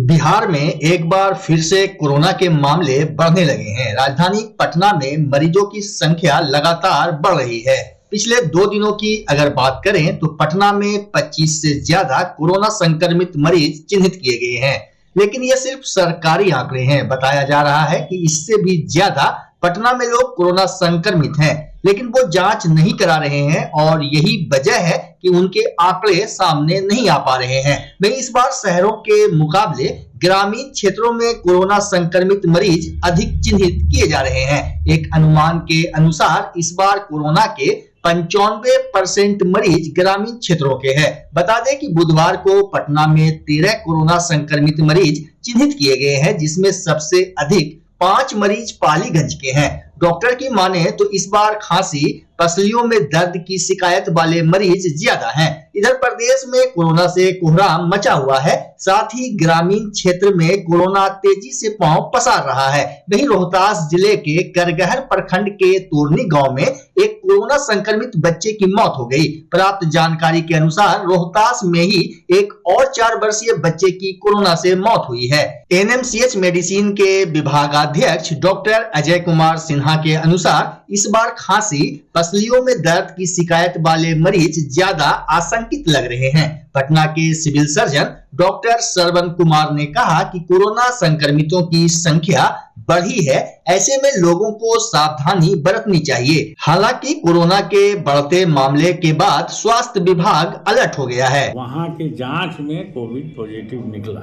बिहार में एक बार फिर से कोरोना के मामले बढ़ने लगे हैं। राजधानी पटना में मरीजों की संख्या लगातार बढ़ रही है। पिछले 2 दिनों की अगर बात करें तो पटना में 25 से ज्यादा कोरोना संक्रमित मरीज चिन्हित किए गए हैं, लेकिन ये सिर्फ सरकारी आंकड़े हैं। बताया जा रहा है कि इससे भी ज्यादा पटना में लोग कोरोना संक्रमित हैं, लेकिन वो जांच नहीं करा रहे हैं और यही वजह है कि उनके आंकड़े सामने नहीं आ पा रहे हैं। वहीं इस बार शहरों के मुकाबले ग्रामीण क्षेत्रों में कोरोना संक्रमित मरीज अधिक चिन्हित किए जा रहे हैं। एक अनुमान के अनुसार इस बार कोरोना के 95% मरीज ग्रामीण क्षेत्रों के हैं। बता दें कि बुधवार को पटना में 13 कोरोना संक्रमित मरीज चिन्हित किए गए हैं, जिसमें सबसे अधिक 5 मरीज पालीगंज के हैं। डॉक्टर की माने तो इस बार खांसी, पसलियों में दर्द की शिकायत वाले मरीज ज्यादा हैं। इधर प्रदेश में कोरोना से कोहराम मचा हुआ है, साथ ही ग्रामीण क्षेत्र में कोरोना तेजी से पांव पसार रहा है। वहीं रोहतास जिले के करगहर प्रखंड के तोरनी गांव में एक कोरोना संक्रमित बच्चे की मौत हो गई। प्राप्त जानकारी के अनुसार रोहतास में ही एक और 4 वर्षीय बच्चे की कोरोना से मौत हुई है। एनएमसीएच मेडिसिन के विभागाध्यक्ष डॉक्टर अजय कुमार सिन्हा के अनुसार इस बार खांसी, पसलियों में दर्द की शिकायत वाले मरीज ज्यादा आशंकित लग रहे हैं। पटना के civil surgeon doctor Shravan Kumar ने कहा कि कोरोना संक्रमितों की संख्या बढ़ी है, ऐसे में लोगों को सावधानी बरतनी चाहिए। हालांकि कोरोना के बढ़ते मामले के बाद स्वास्थ्य विभाग अलर्ट हो गया है। वहाँ के जांच में कोविड पॉजिटिव निकला,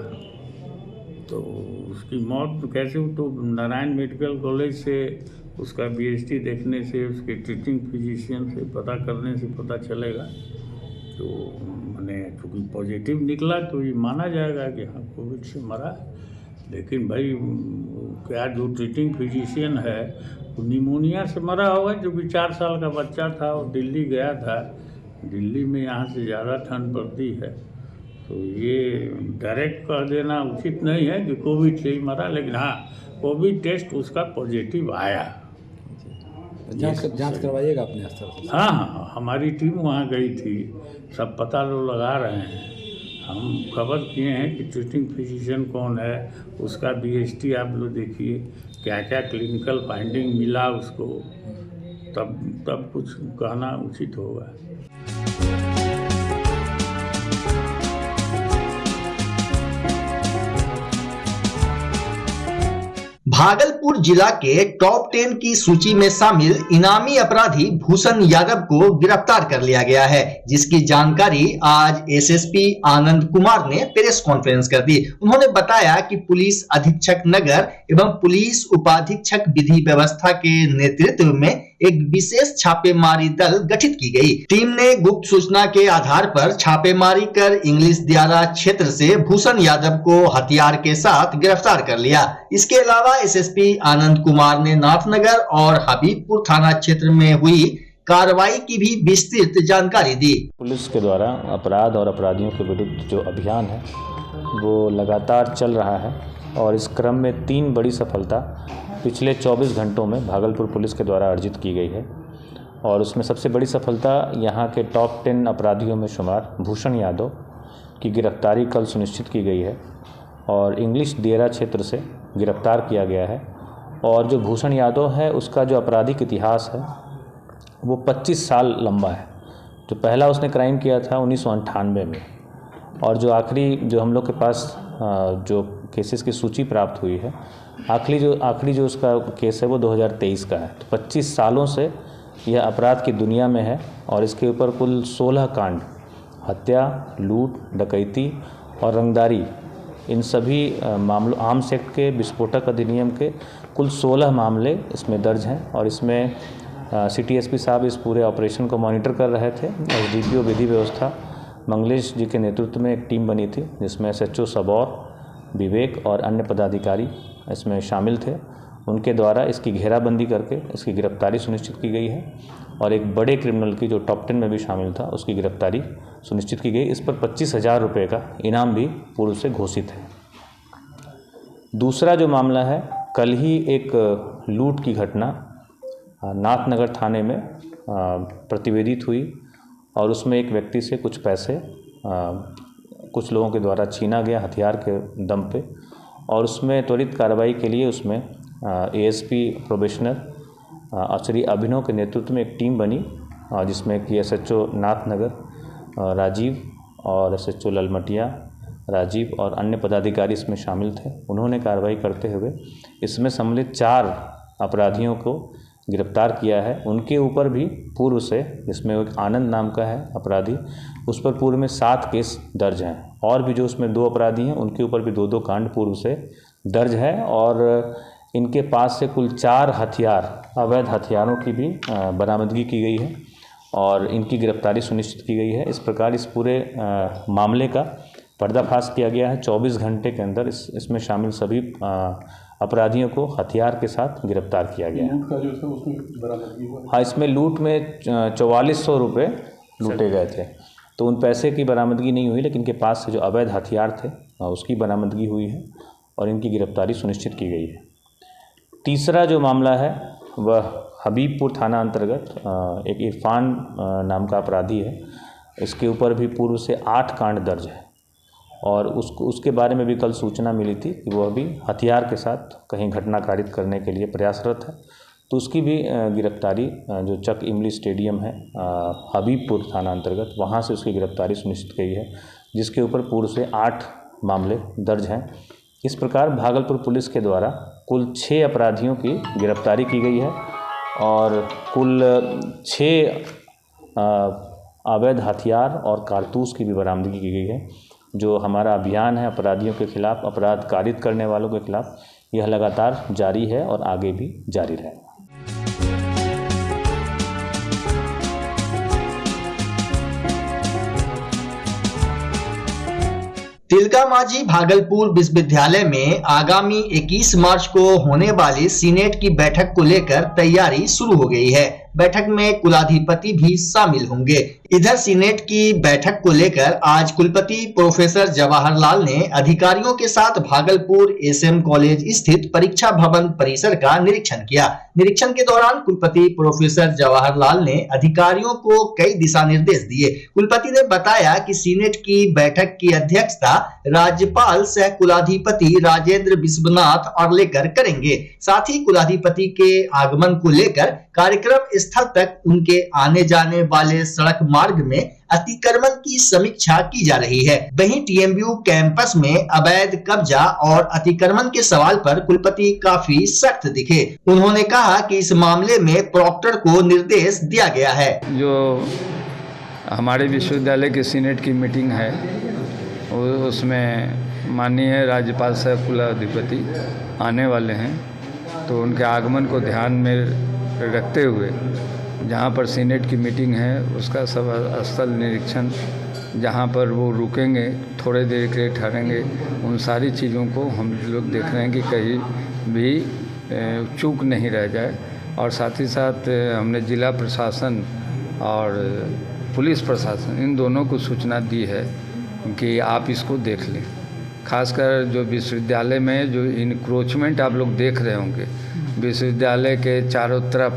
तो उसकी मौत कैसे हुई? तो नारायण मेडिकल कॉलेज से उसका बीएसटी देखने से, उसके ट्रीटिंग फिजिशियन से पता करने से पता चलेगा। तो मैंने चूँकि पॉजिटिव निकला तो ये माना जाएगा कि हाँ कोविड से मरा। लेकिन भाई क्या जो ट्रीटिंग फिजिशियन है वो निमोनिया से मरा होगा, जो भी 4 साल का बच्चा था और दिल्ली गया था। दिल्ली में यहाँ से ज़्यादा ठंड पड़ती है, तो ये डायरेक्ट कह देना उचित नहीं है कि कोविड से ही मरा। लेकिन हाँ, कोविड टेस्ट उसका पॉजिटिव आया। जांच करवाइएगा अपने स्तर से। हाँ, हमारी टीम वहाँ गई थी, सब पता लगा रहे हैं। हम खबर किए हैं कि ट्रीटिंग फिजिशियन कौन है, उसका बीएसटी आप लोग देखिए, क्या क्या क्लिनिकल फाइंडिंग मिला उसको, तब कुछ कहना उचित होगा। भागलपुर जिला के टॉप 10 की सूची में शामिल इनामी अपराधी भूषण यादव को गिरफ्तार कर लिया गया है, जिसकी जानकारी आज एसएसपी आनंद कुमार ने प्रेस कॉन्फ्रेंस कर दी। उन्होंने बताया कि पुलिस अधीक्षक नगर एवं पुलिस उपाधीक्षक विधि व्यवस्था के नेतृत्व में एक विशेष छापेमारी दल गठित की गई। टीम ने गुप्त सूचना के आधार पर छापेमारी कर इंग्लिश दियारा क्षेत्र से भूषण यादव को हथियार के साथ गिरफ्तार कर लिया। इसके अलावा एसएसपी आनंद कुमार ने नाथनगर और हबीबपुर थाना क्षेत्र में हुई कार्रवाई की भी विस्तृत जानकारी दी। पुलिस के द्वारा अपराध और अपराधियों के विरुद्ध जो अभियान है वो लगातार चल रहा है और इस क्रम में 3 बड़ी सफलता पिछले 24 घंटों में भागलपुर पुलिस के द्वारा अर्जित की गई है। और उसमें सबसे बड़ी सफलता यहाँ के टॉप 10 अपराधियों में शुमार भूषण यादव की गिरफ्तारी कल सुनिश्चित की गई है और इंग्लिश दियारा क्षेत्र से गिरफ्तार किया गया है। और जो भूषण यादव है उसका जो आपराधिक इतिहास है वो 25 साल लंबा है। जो पहला उसने क्राइम किया था 1998 में, और जो आखिरी जो हम लोग के पास जो केसेस की सूची प्राप्त हुई है, आखिरी जो उसका केस है वो 2023 का है। तो 25 सालों से यह अपराध की दुनिया में है और इसके ऊपर कुल 16 कांड, हत्या, लूट, डकैती और रंगदारी, इन सभी मामलों, आर्म्स एक्ट के, विस्फोटक अधिनियम के कुल 16 मामले इसमें दर्ज हैं। और इसमें सिटी एसपी साहब इस पूरे ऑपरेशन को मॉनिटर कर रहे थे। एसडीपीओ विधि व्यवस्था मंगलेश जी के नेतृत्व में एक टीम बनी थी, जिसमें एसएचओ सबौर, विवेक और अन्य पदाधिकारी इसमें शामिल थे। उनके द्वारा इसकी घेराबंदी करके इसकी गिरफ्तारी सुनिश्चित की गई है और एक बड़े क्रिमिनल की जो टॉप 10 में भी शामिल था उसकी गिरफ्तारी सुनिश्चित की गई। इस पर 25,000 रुपये का इनाम भी पूर्व से घोषित है। दूसरा जो मामला है, कल ही एक लूट की घटना नाथनगर थाने में प्रतिवेदित हुई और उसमें एक व्यक्ति से कुछ पैसे कुछ लोगों के द्वारा छीना गया हथियार के दम पे, और उसमें त्वरित कार्रवाई के लिए उसमें एएसपी प्रोबेशनर श्री अभिनव के नेतृत्व में एक टीम बनी, जिसमें कि एसएचओ नाथनगर राजीव और एसएचओ ललमटिया राजीव और अन्य पदाधिकारी इसमें शामिल थे। उन्होंने कार्रवाई करते हुए इसमें सम्मिलित 4 अपराधियों को गिरफ्तार किया है। उनके ऊपर भी पूर्व से, जिसमें एक आनंद नाम का है अपराधी, उस पर पूर्व में 7 केस दर्ज हैं, और भी जो उसमें 2 अपराधी हैं उनके ऊपर भी 2-2 कांड पूर्व से दर्ज है, और इनके पास से कुल 4 हथियार, अवैध हथियारों की भी बरामदगी की गई है और इनकी गिरफ्तारी सुनिश्चित की गई है। इस प्रकार इस पूरे मामले का पर्दाफाश किया गया है। 24 घंटे के अंदर इसमें शामिल सभी अपराधियों को हथियार के साथ गिरफ्तार किया गया है। लूट का जो था उसमें बरामदगी हुआ? हाँ, इसमें लूट में 4400 रुपये लूटे गए थे, तो उन पैसे की बरामदगी नहीं हुई, लेकिन इनके पास से जो अवैध हथियार थे उसकी बरामदगी हुई है और इनकी गिरफ्तारी सुनिश्चित की गई है। तीसरा जो मामला है वह हबीबपुर थाना अंतर्गत एक इरफान नाम का अपराधी है। इसके ऊपर भी पूर्व से 8 कांड दर्ज है, और उसके बारे में भी कल सूचना मिली थी कि वह भी हथियार के साथ कहीं घटना कारित करने के लिए प्रयासरत है, तो उसकी भी गिरफ्तारी जो चक इमली स्टेडियम है हबीबपुर थाना अंतर्गत, वहाँ से उसकी गिरफ्तारी सुनिश्चित की है, जिसके ऊपर पूर्व से 8 मामले दर्ज हैं। इस प्रकार भागलपुर पुलिस के द्वारा कुल 6 अपराधियों की गिरफ्तारी की गई है और कुल 6 अवैध हथियार और कारतूस की भी बरामदगी की गई है। जो हमारा अभियान है अपराधियों के खिलाफ, अपराध कारित करने वालों के खिलाफ, यह लगातार जारी है और आगे भी जारी रहेगा। तिलका मांझी भागलपुर विश्वविद्यालय में आगामी 21 मार्च को होने वाली सीनेट की बैठक को लेकर तैयारी शुरू हो गई है। बैठक में कुलाधिपति भी शामिल होंगे। इधर सीनेट की बैठक को लेकर आज कुलपति प्रोफेसर जवाहरलाल ने अधिकारियों के साथ भागलपुर एसएम कॉलेज स्थित परीक्षा भवन परिसर का निरीक्षण किया। निरीक्षण के दौरान कुलपति प्रोफेसर जवाहरलाल ने अधिकारियों को कई दिशा निर्देश दिए। कुलपति ने बताया कि सीनेट की बैठक की अध्यक्षता राज्यपाल सह कुलाधिपति राजेंद्र विश्वनाथ अर्लेकर करेंगे। साथ ही कुलाधिपति के आगमन को लेकर कार्यक्रम स्थल तक उनके आने जाने वाले सड़क मार्ग में अतिक्रमण की समीक्षा की जा रही है। वहीं टीएमयू कैंपस में अवैध कब्जा और अतिक्रमण के सवाल पर कुलपति काफी सख्त दिखे। उन्होंने कहा कि इस मामले में प्रॉक्टर को निर्देश दिया गया है। जो हमारे विश्वविद्यालय के सीनेट की मीटिंग है उसमें माननीय राज्यपाल सह कुलाधिपति आने वाले हैं, तो उनके आगमन को ध्यान में रखते हुए जहाँ पर सीनेट की मीटिंग है उसका सब स्थल निरीक्षण, जहाँ पर वो रुकेंगे, थोड़े देर के लिए ठहरेंगे, उन सारी चीज़ों को हम लोग देख रहे हैं कि कहीं भी चूक नहीं रह जाए। और साथ ही साथ हमने जिला प्रशासन और पुलिस प्रशासन इन दोनों को सूचना दी है कि आप इसको देख लें। खासकर जो विश्वविद्यालय में जो इनक्रोचमेंट आप लोग देख रहे होंगे विश्वविद्यालय के चारों तरफ,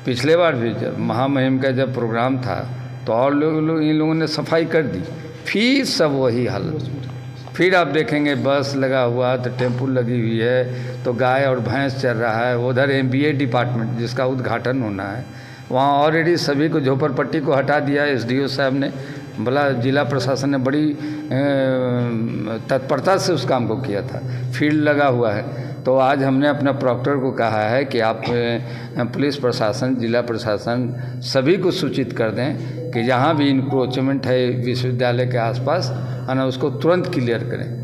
पिछले बार भी जब महामहिम का जब प्रोग्राम था तो और लोग इन लोगों ने सफाई कर दी, फिर सब वही हालत। फिर आप देखेंगे बस लगा हुआ तो टेम्पू लगी हुई है तो गाय और भैंस चल रहा है। उधर MBA डिपार्टमेंट जिसका उद्घाटन होना है वहाँ ऑलरेडी सभी को झोपड़पट्टी को हटा दिया है। SDO साहब ने बोला, जिला प्रशासन ने बड़ी तत्परता से उस काम को किया था। फील्ड लगा हुआ है, तो आज हमने अपना प्रॉक्टर को कहा है कि आप पुलिस प्रशासन, जिला प्रशासन सभी को सूचित कर दें कि जहाँ भी इंक्रोचमेंट है विश्वविद्यालय के आसपास है ना, उसको तुरंत क्लियर करें।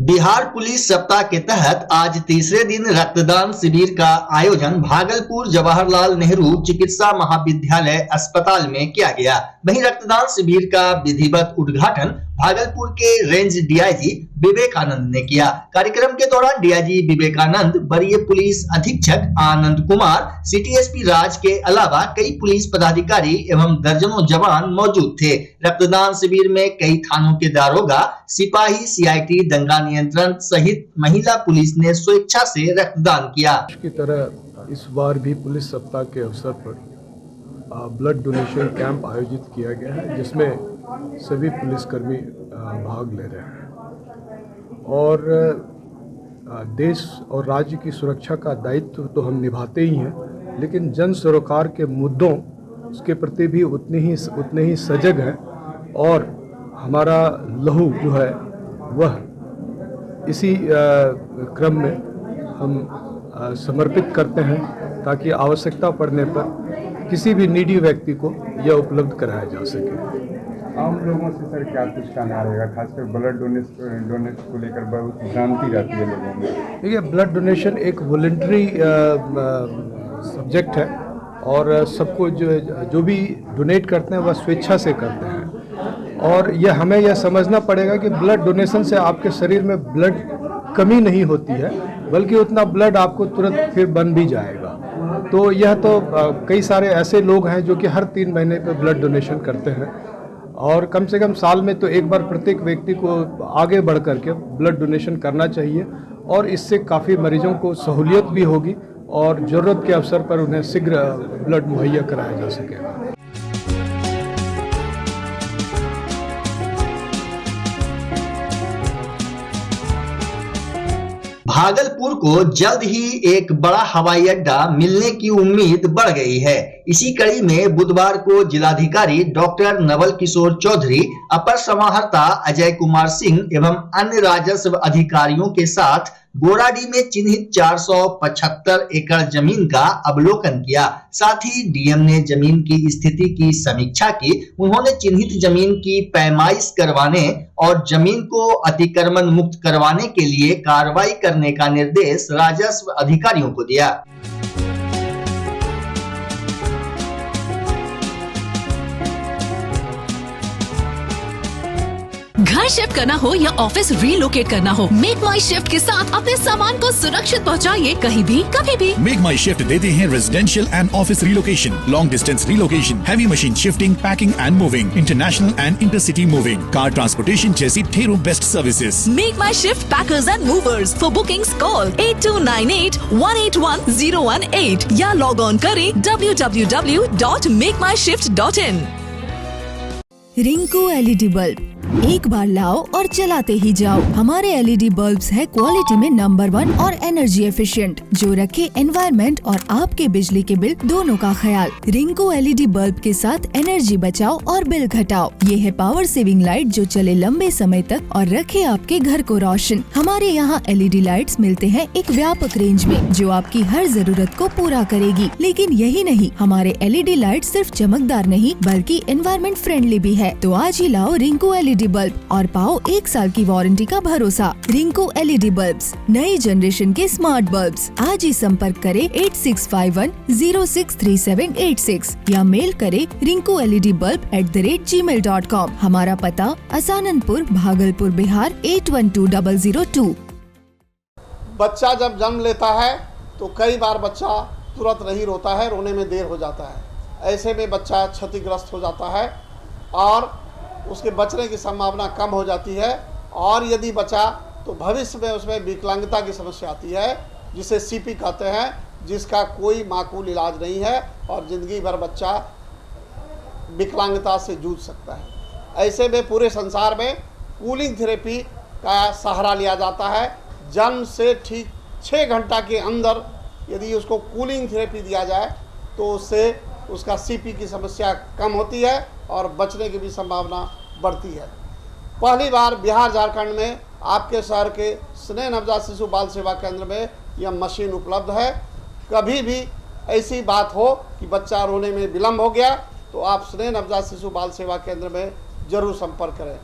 बिहार पुलिस सप्ताह के तहत आज तीसरे दिन रक्तदान शिविर का आयोजन भागलपुर जवाहरलाल नेहरू चिकित्सा महाविद्यालय अस्पताल में किया गया। वहीं रक्तदान शिविर का विधिवत उद्घाटन भागलपुर के रेंज डीआईजी विवेकानंद ने किया। कार्यक्रम के दौरान डीआईजी विवेकानंद, वरीय पुलिस अधीक्षक आनंद कुमार, सिटी एसपी राज के अलावा कई पुलिस पदाधिकारी एवं दर्जनों जवान मौजूद थे। रक्तदान शिविर में कई थानों के दारोगा, सिपाही, सीआईटी, दंगा नियंत्रण सहित महिला पुलिस ने स्वेच्छा से रक्तदान किया। की तरह इस बार भी पुलिस सप्ताह के अवसर पर ब्लड डोनेशन कैंप आयोजित किया गया है, जिसमें सभी पुलिसकर्मी भाग ले रहे हैं और देश और राज्य की सुरक्षा का दायित्व तो हम निभाते ही हैं, लेकिन जन सरोकार के मुद्दों उसके प्रति भी उतने ही सजग हैं और हमारा लहू जो है वह इसी क्रम में हम समर्पित करते हैं ताकि आवश्यकता पड़ने पर किसी भी नीडी व्यक्ति को यह उपलब्ध कराया जा सके। आम लोगों से सर क्या कुछ कहना रहेगा, खासकर ब्लड डोनेट को लेकर बहुत भ्रांति रहती है लोगों में? देखिए, ब्लड डोनेशन एक वॉलंटरी सब्जेक्ट है और सबको जो भी डोनेट करते हैं वह स्वेच्छा से करते हैं और यह हमें यह समझना पड़ेगा कि ब्लड डोनेशन से आपके शरीर में ब्लड कमी नहीं होती है, बल्कि उतना ब्लड आपको तुरंत फिर बन भी जाएगा। तो यह तो कई सारे ऐसे लोग हैं जो कि हर 3 महीने पे ब्लड डोनेशन करते हैं और कम से कम साल में तो एक बार प्रत्येक व्यक्ति को आगे बढ़ करके ब्लड डोनेशन करना चाहिए और इससे काफ़ी मरीजों को सहूलियत भी होगी और ज़रूरत के अवसर पर उन्हें शीघ्र ब्लड मुहैया कराया जा सकेगा। भागलपुर को जल्द ही एक बड़ा हवाई अड्डा मिलने की उम्मीद बढ़ गई है। इसी कड़ी में बुधवार को जिलाधिकारी डॉक्टर नवल किशोर चौधरी, अपर समाहर्ता अजय कुमार सिंह एवं अन्य राजस्व अधिकारियों के साथ गोराडी में चिन्हित 475 एकड़ जमीन का अवलोकन किया। साथ ही डीएम ने जमीन की स्थिति की समीक्षा की। उन्होंने चिन्हित जमीन की पैमाइश करवाने और जमीन को अतिक्रमण मुक्त करवाने के लिए कार्रवाई करने का निर्देश राजस्व अधिकारियों को दिया। घर शिफ्ट करना हो या ऑफिस रीलोकेट करना हो, मेक माई शिफ्ट के साथ अपने सामान को सुरक्षित पहुंचाइए कहीं भी कभी भी। मेक माई शिफ्ट देते हैं residential and office relocation, long distance relocation, heavy machine shifting, packing and moving, international and intercity moving, car transportation जैसी ढेरों best services. Make my shift packers and movers. For bookings call 8298-181-018 या log on करें www.makemyshift.in। Rinku LED bulb एक बार लाओ और चलाते ही जाओ। हमारे एलईडी बल्ब्स है क्वालिटी में नंबर 1 और एनर्जी एफिशिएंट, जो रखे एनवायरनमेंट और आपके बिजली के बिल दोनों का ख्याल। रिंकू एलईडी बल्ब के साथ एनर्जी बचाओ और बिल घटाओ। ये है पावर सेविंग लाइट जो चले लंबे समय तक और रखे आपके घर को रोशन। हमारे यहाँ एलईडी लाइट्स मिलते हैं एक व्यापक रेंज में जो आपकी हर जरूरत को पूरा करेगी। लेकिन यही नहीं, हमारे एलईडी लाइट सिर्फ चमकदार नहीं बल्कि एनवायरनमेंट फ्रेंडली भी है। तो आज ही लाओ रिंकू एलईडी बल्ब और पाओ 1 साल की वारंटी का भरोसा। रिंकू एलईडी बल्ब्स, नई जनरेशन के स्मार्ट बल्ब्स। आज ही संपर्क करें 8651063786 या मेल करें rinku.led.bulb@gmail.com। हमारा पता असाननपुर, भागलपुर, बिहार 812002। बच्चा जब जन्म लेता है तो कई बार बच्चा तुरंत नहीं रोता है, रोने में देर हो जाता है। ऐसे में बच्चा क्षतिग्रस्त हो जाता है और उसके बचने की संभावना कम हो जाती है और यदि बचा तो भविष्य में उसमें विकलांगता की समस्या आती है, जिसे सीपी कहते हैं, जिसका कोई माकूल इलाज नहीं है और ज़िंदगी भर बच्चा विकलांगता से जूझ सकता है। ऐसे में पूरे संसार में कूलिंग थेरेपी का सहारा लिया जाता है। जन्म से ठीक 6 घंटा के अंदर यदि उसको कूलिंग थेरेपी दिया जाए तो उससे उसका सीपी की समस्या कम होती है और बचने की भी संभावना बढ़ती है। पहली बार बिहार झारखंड में आपके शहर के स्नेह नवजात शिशु बाल सेवा केंद्र में यह मशीन उपलब्ध है। कभी भी ऐसी बात हो कि बच्चा रोने में विलम्ब हो गया तो आप स्नेह नवजात शिशु बाल सेवा केंद्र में जरूर संपर्क करें।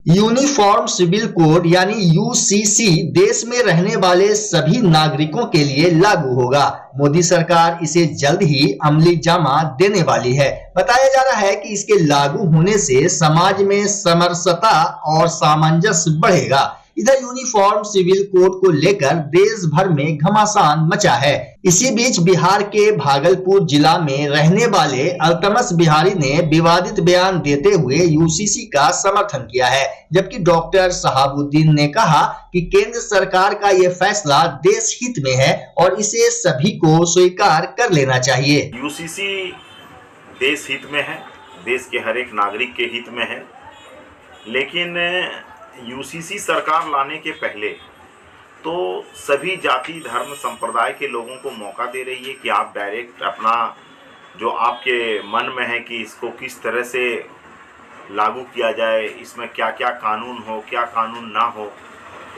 यूनिफॉर्म सिविल कोड यानी यूसीसी देश में रहने वाले सभी नागरिकों के लिए लागू होगा। मोदी सरकार इसे जल्द ही अमली जामा देने वाली है। बताया जा रहा है कि इसके लागू होने से समाज में समरसता और सामंजस्य बढ़ेगा। इधर यूनिफॉर्म सिविल कोड को लेकर देश भर में घमासान मचा है। इसी बीच बिहार के भागलपुर जिला में रहने वाले अल्तमस बिहारी ने विवादित बयान देते हुए यूसीसी का समर्थन किया है, जबकि डॉक्टर शहाबुद्दीन ने कहा कि केंद्र सरकार का यह फैसला देश हित में है और इसे सभी को स्वीकार कर लेना चाहिए। यूसीसी देश हित में है, देश के हर एक नागरिक के हित में है, लेकिन यूसीसी सरकार लाने के पहले तो सभी जाति धर्म संप्रदाय के लोगों को मौका दे रही है कि आप डायरेक्ट अपना जो आपके मन में है कि इसको किस तरह से लागू किया जाए, इसमें क्या क्या कानून हो क्या कानून ना हो,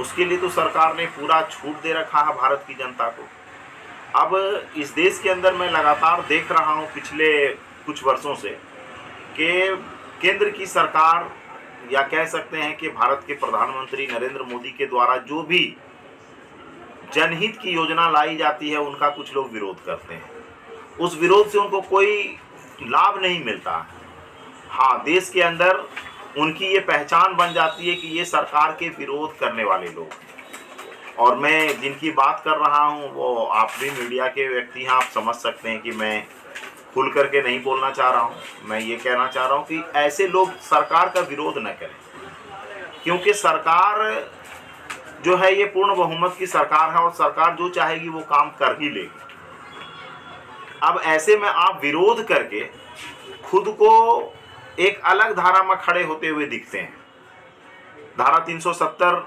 उसके लिए तो सरकार ने पूरा छूट दे रखा है भारत की जनता को। अब इस देश के अंदर मैं लगातार देख रहा हूँ पिछले कुछ वर्षों से कि केंद्र की सरकार या कह सकते हैं कि भारत के प्रधानमंत्री नरेंद्र मोदी के द्वारा जो भी जनहित की योजना लाई जाती है उनका कुछ लोग विरोध करते हैं। उस विरोध से उनको कोई लाभ नहीं मिलता। हाँ, देश के अंदर उनकी ये पहचान बन जाती है कि ये सरकार के विरोध करने वाले लोग। और मैं जिनकी बात कर रहा हूँ वो आप भी मीडिया के व्यक्ति हैं, आप समझ सकते हैं कि मैं खुल करके नहीं बोलना चाह रहा हूँ। मैं ये कहना चाह रहा हूँ कि ऐसे लोग सरकार का विरोध न करें, क्योंकि सरकार जो है ये पूर्ण बहुमत की सरकार है और सरकार जो चाहेगी वो काम कर ही लेगी। अब ऐसे में आप विरोध करके खुद को एक अलग धारा में खड़े होते हुए दिखते हैं। धारा 370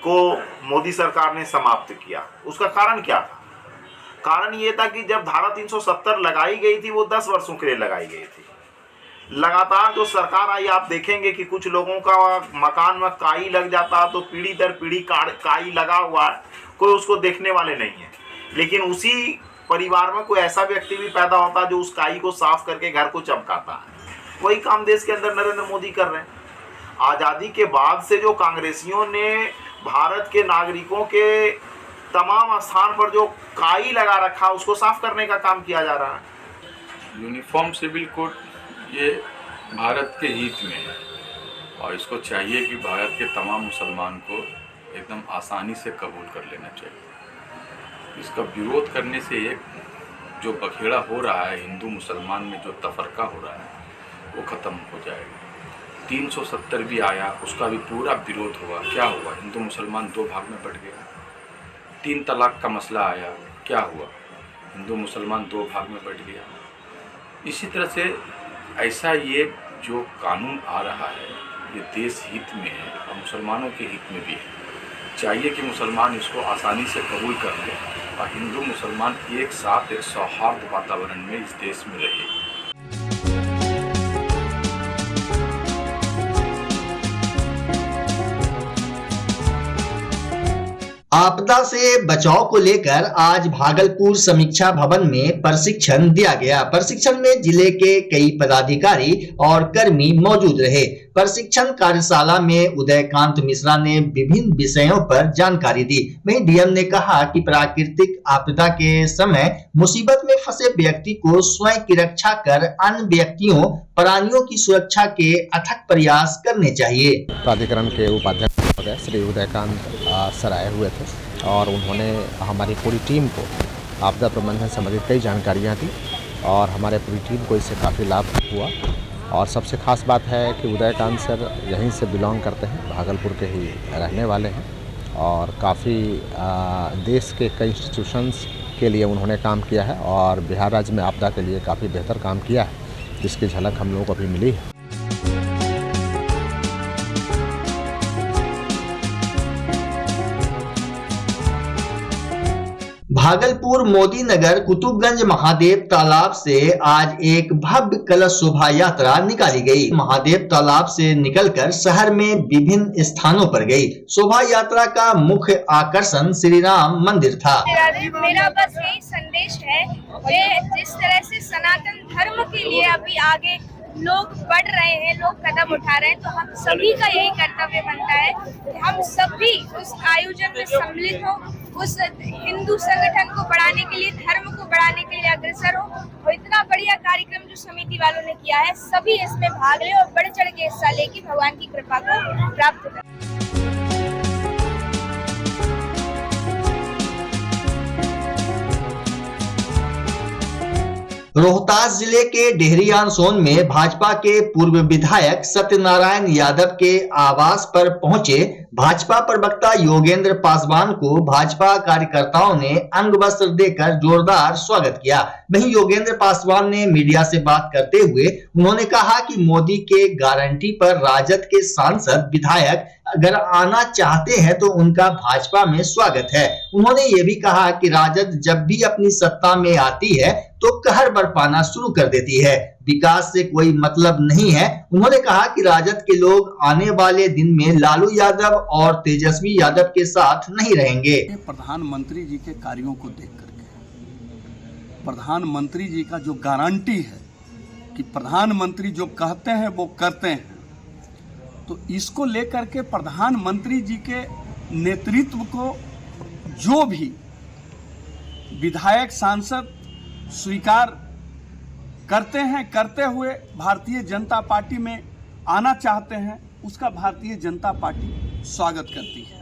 को मोदी सरकार ने समाप्त किया, उसका कारण क्या था? कारण ये था कि जब धारा 370 लगाई गई थी वो 10 वर्षों के लिए लगाई गई थी। लगातार जो सरकार आई आप देखेंगे कि कुछ लोगों का मकान में काई लग जाता तो पीढ़ी दर पीढ़ी काई लगा हुआ है, कोई उसको देखने वाले नहीं है। लेकिन उसी परिवार में कोई ऐसा व्यक्ति भी पैदा होता जो उस काई को साफ करके घर को चमकाता है। वही काम देश के अंदर नरेंद्र मोदी कर रहे हैं। आज़ादी के बाद से जो कांग्रेसियों ने भारत के नागरिकों के तमाम स्थान पर जो काई लगा रखा उसको साफ करने का काम किया जा रहा है। यूनिफॉर्म सिविल कोड ये भारत के हित में है और इसको चाहिए कि भारत के तमाम मुसलमान को एकदम आसानी से कबूल कर लेना चाहिए। इसका विरोध करने से एक जो बखेड़ा हो रहा है हिंदू मुसलमान में, जो तफरका हो रहा है वो ख़त्म हो जाएगा। 370 भी आया, उसका भी पूरा विरोध हुआ। क्या हुआ? हिंदू मुसलमान दो भाग में बट गए। 3 तलाक का मसला आया, क्या हुआ? हिंदू मुसलमान दो भाग में बट गया। इसी तरह से ऐसा ये जो कानून आ रहा है ये देश हित में है और मुसलमानों के हित में भी है। चाहिए कि मुसलमान इसको आसानी से कबूल कर लें और हिंदू मुसलमान एक साथ एक सौहार्द वातावरण में इस देश में रहे। आपदा से बचाव को लेकर आज भागलपुर समीक्षा भवन में प्रशिक्षण दिया गया। प्रशिक्षण में जिले के कई पदाधिकारी और कर्मी मौजूद रहे। प्रशिक्षण कार्यशाला में उदयकांत मिश्रा ने विभिन्न विषयों पर जानकारी दी। वहीं डीएम ने कहा कि प्राकृतिक आपदा के समय मुसीबत में फंसे व्यक्ति को स्वयं की रक्षा कर अन्य व्यक्तियों प्राणियों की सुरक्षा के अथक प्रयास करने चाहिए। प्राधिकरण के उपाध्यक्ष श्री उदयकांत सर आए हुए थे और उन्होंने हमारी पूरी टीम को आपदा प्रबंधन संबंधित कई जानकारियाँ दी और हमारे पूरी टीम को इससे काफ़ी लाभ हुआ। और सबसे खास बात है कि उदयकांत सर यहीं से बिलोंग करते हैं, भागलपुर के ही रहने वाले हैं और काफ़ी देश के कई इंस्टीट्यूशंस के लिए उन्होंने काम किया है और बिहार राज्य में आपदा के लिए काफ़ी बेहतर काम किया है, जिसकी झलक हम लोगों को अभी मिली है। भागलपुर मोदी नगर कुतुबगंज महादेव तालाब से आज एक भव्य कलश शोभा यात्रा निकाली गई। महादेव तालाब से निकलकर शहर में विभिन्न स्थानों पर गई। शोभा यात्रा का मुख्य आकर्षण श्री राम मंदिर था। मेरा बस यही संदेश है कि जिस तरह से सनातन धर्म के लिए अभी आगे लोग बढ़ रहे हैं, लोग कदम उठा रहे हैं, तो हम सभी का यही कर्तव्य बनता है कि हम सभी उस आयोजन में सम्मिलित हो, उस हिंदू संगठन को बढ़ाने के लिए, धर्म को बढ़ाने के लिए अग्रसर हो। और इतना बढ़िया कार्यक्रम जो समिति वालों ने किया है, सभी इसमें भाग ले और बढ़ चढ़ के हिस्सा लेके भगवान की कृपा को प्राप्त करें। रोहतास जिले के डेहरियान सोन में भाजपा के पूर्व विधायक सत्यनारायण यादव के आवास पर पहुंचे भाजपा प्रवक्ता योगेंद्र पासवान को भाजपा कार्यकर्ताओं ने अंग वस्त्र देकर जोरदार स्वागत किया। वहीं योगेंद्र पासवान ने मीडिया से बात करते हुए उन्होंने कहा कि मोदी के गारंटी पर राजद के सांसद विधायक अगर आना चाहते हैं तो उनका भाजपा में स्वागत है। उन्होंने ये भी कहा कि राजद जब भी अपनी सत्ता में आती है तो कहर बरपाना शुरू कर देती है, विकास से कोई मतलब नहीं है। उन्होंने कहा कि राजद के लोग आने वाले दिन में लालू यादव और तेजस्वी यादव के साथ नहीं रहेंगे। प्रधानमंत्री जी के कार्यों को देख करके, प्रधानमंत्री जी का जो गारंटी है कि प्रधानमंत्री जो कहते हैं वो करते हैं, तो इसको लेकर के प्रधानमंत्री जी के नेतृत्व को जो भी विधायक सांसद स्वीकार करते हैं, करते हुए भारतीय जनता पार्टी में आना चाहते हैं, उसका भारतीय जनता पार्टी स्वागत करती है।